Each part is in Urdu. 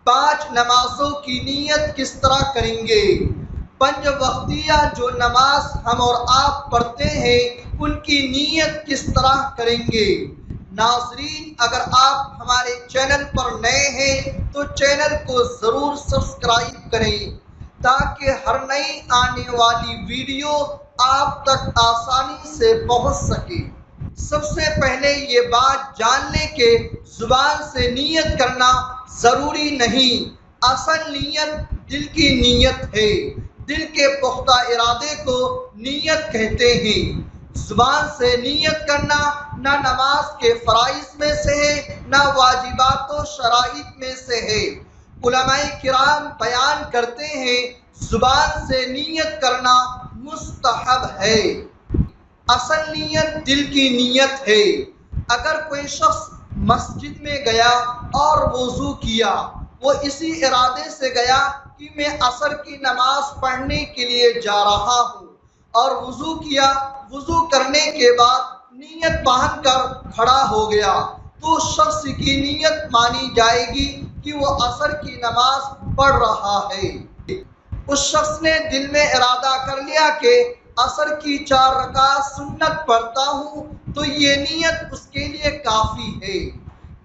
5 نمازوں کی نیت کس طرح کریں گے؟ 5 وقتیہ جو نماز ہم اور آپ پڑھتے ہیں ان کی نیت کس طرح کریں گے؟ ناظرین، اگر آپ ہمارے چینل پر نئے ہیں تو چینل کو ضرور سبسکرائب کریں تاکہ ہر نئی آنے والی ویڈیو آپ تک آسانی سے پہنچ سکے۔ سب سے پہلے یہ بات جان لیں کہ زبان سے نیت کرنا ضروری نہیں، اصل نیت دل کی نیت ہے۔ دل کے پختہ ارادے کو نیت کہتے ہیں۔ زبان سے نیت کرنا نہ نماز کے فرائض میں سے ہے نہ واجبات و شرائط میں سے ہے۔ علماء کرام بیان کرتے ہیں زبان سے نیت کرنا مستحب ہے۔ اصل نیت دل کی نیت ہے۔ اگر کوئی شخص مسجد میں گیا اور وضو کیا، وہ اسی ارادے سے گیا کہ میں عصر کی نماز پڑھنے کے لیے جا رہا ہوں، اور وضو کیا، وضو کرنے کے بعد نیت باندھ کر کھڑا ہو گیا، تو شخص کی نیت مانی جائے گی کہ وہ عصر کی نماز پڑھ رہا ہے۔ اس شخص نے دل میں ارادہ کر لیا کہ عصر کی 4 رکعت سنت پڑھتا ہوں، تو یہ نیت اس کے لیے کافی ہے۔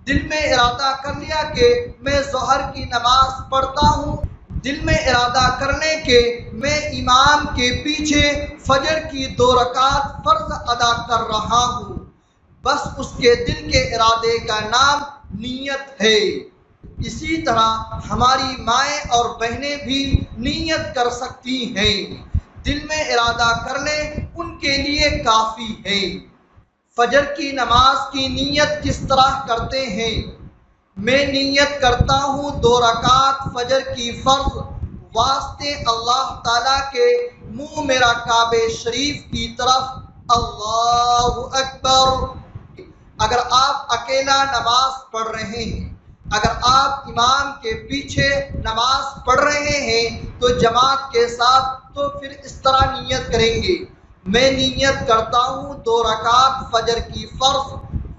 دل میں ارادہ کر لیا کہ میں ظہر کی نماز پڑھتا ہوں، دل میں ارادہ کرنے کے میں امام کے پیچھے فجر کی 2 رکعت فرض ادا کر رہا ہوں، بس اس کے دل کے ارادے کا نام نیت ہے۔ اسی طرح ہماری مائیں اور بہنیں بھی نیت کر سکتی ہیں، دل میں ارادہ کر لیں، ان کے لیے کافی ہے۔ فجر کی نماز کی نیت کس طرح کرتے ہیں؟ میں نیت کرتا ہوں 2 رکعت فجر کی فرض، واسطے اللہ تعالیٰ کے منہ میرا کعبہ شریف کی طرف، اللہ اکبر۔ اگر آپ اکیلا نماز پڑھ رہے ہیں، اگر آپ امام کے پیچھے نماز پڑھ رہے ہیں تو جماعت کے ساتھ، تو پھر اس طرح نیت کریں گے: میں نیت کرتا ہوں 2 رکعت فجر کی فرض،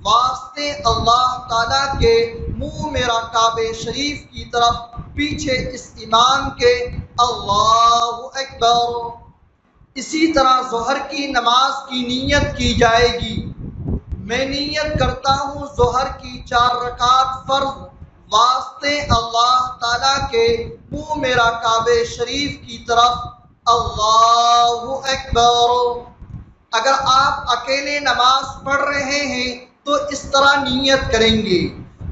واسطے اللہ تعالیٰ کے منہ میرا کعبہ شریف کی طرف، پیچھے اس امام کے، اللہ اکبر۔ اسی طرح ظہر کی نماز کی نیت کی جائے گی: میں نیت کرتا ہوں ظہر کی 4 رکعت فرض، واسطے اللہ تعالیٰ کے منہ میرا کعبہ شریف کی طرف، اللہ اکبر۔ اگر آپ اکیلے نماز پڑھ رہے ہیں تو اس طرح نیت کریں گے۔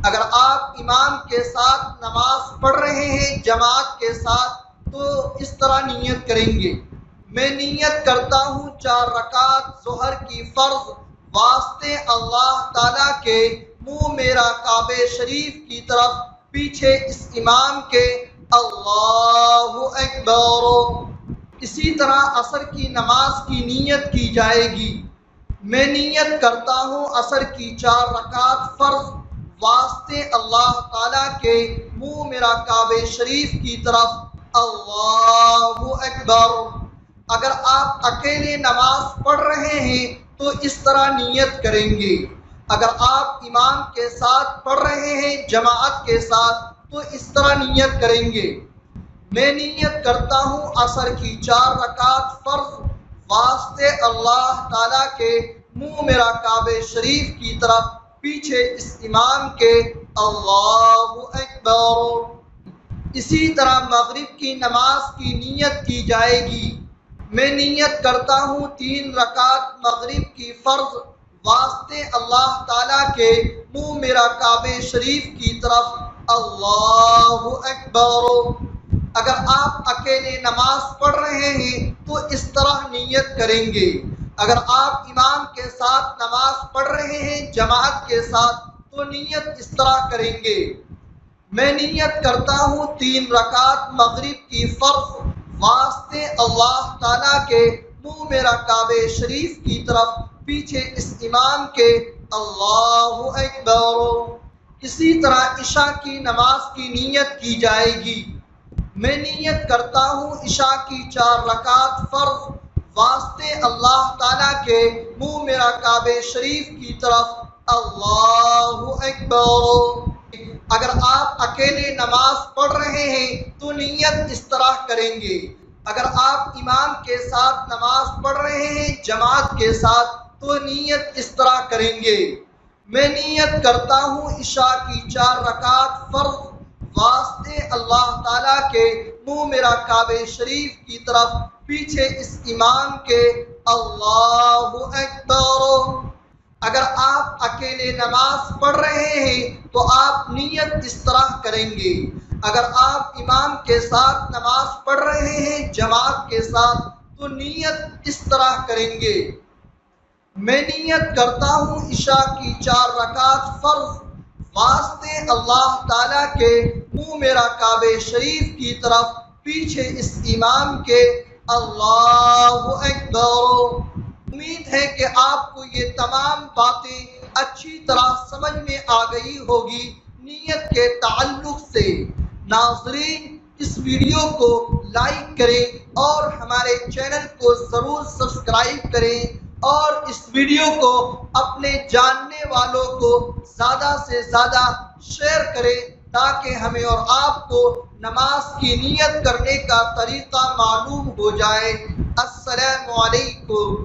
اگر آپ امام کے ساتھ نماز پڑھ رہے ہیں جماعت کے ساتھ، تو اس طرح نیت کریں گے: میں نیت کرتا ہوں 4 رکعت ظہر کی فرض، واسطے اللہ تعالیٰ کے منہ میرا کعبہ شریف کی طرف، پیچھے اس امام کے، اللہ اکبر۔ اسی طرح عصر کی نماز کی نیت کی جائے گی: میں نیت کرتا ہوں عصر کی 4 رکعت فرض، واسطے اللہ تعالیٰ کے منہ میرا کعبہ شریف کی طرف، اللہ اکبر۔ اگر آپ اکیلے نماز پڑھ رہے ہیں تو اس طرح نیت کریں گے۔ اگر آپ امام کے ساتھ پڑھ رہے ہیں جماعت کے ساتھ، تو اس طرح نیت کریں گے: میں نیت کرتا ہوں عصر کی 4 رکعت فرض، واسطے اللہ تعالیٰ کے منہ میرا کعبہ شریف کی طرف، پیچھے اس امام کے، اللہ اکبر۔ اسی طرح مغرب کی نماز کی نیت کی جائے گی: میں نیت کرتا ہوں 3 رکعت مغرب کی فرض، واسطے اللہ تعالیٰ کے منہ میرا کعبہ شریف کی طرف، اللہ اکبر۔ اگر آپ اکیلے نماز پڑھ رہے ہیں تو اس طرح نیت کریں گے۔ اگر آپ امام کے ساتھ نماز پڑھ رہے ہیں جماعت کے ساتھ، تو نیت اس طرح کریں گے: میں نیت کرتا ہوں 3 رکعت مغرب کی فرض، واسطے اللہ تعالیٰ کے منہ میرا کعبہ شریف کی طرف، پیچھے اس امام کے، اللہ اکبر۔ اسی طرح عشاء کی نماز کی نیت کی جائے گی: میں نیت کرتا ہوں عشاء کی 4 رکعت فرض، واسطے اللہ تعالیٰ کے منہ میرا کعبہ شریف کی طرف، اللہ اکبر۔ اگر آپ اکیلے نماز پڑھ رہے ہیں تو نیت اس طرح کریں گے، اگر آپ امام کے ساتھ نماز پڑھ رہے ہیں جماعت کے ساتھ تو نیت اس طرح کریں گے، میں نیت کرتا ہوں عشاء کی 4 رکعت فرض واسطے اللہ تعالیٰ کے منہ میرا کعبہ شریف کی طرف، پیچھے اس امام کے اللہ اکبر۔ اگر آپ اکیلے نماز پڑھ رہے ہیں تو آپ نیت اس طرح کریں گے، اگر آپ امام کے ساتھ نماز پڑھ رہے ہیں جماعت کے ساتھ تو نیت اس طرح کریں گے، میں نیت کرتا ہوں عشاء کی 4 رکعت فرض واسطے اللہ تعالیٰ کے منہ میرا کعبہ شریف کی طرف، پیچھے اس امام کے اللہ اکبر۔ امید ہے کہ آپ کو یہ تمام باتیں اچھی طرح سمجھ میں آ گئی ہوگی نیت کے تعلق سے۔ ناظرین، اس ویڈیو کو لائک کریں اور ہمارے چینل کو ضرور سبسکرائب کریں اور اس ویڈیو کو اپنے جاننے والوں کو زیادہ سے زیادہ شیئر کریں تاکہ ہمیں اور آپ کو نماز کی نیت کرنے کا طریقہ معلوم ہو جائے۔ السلام علیکم۔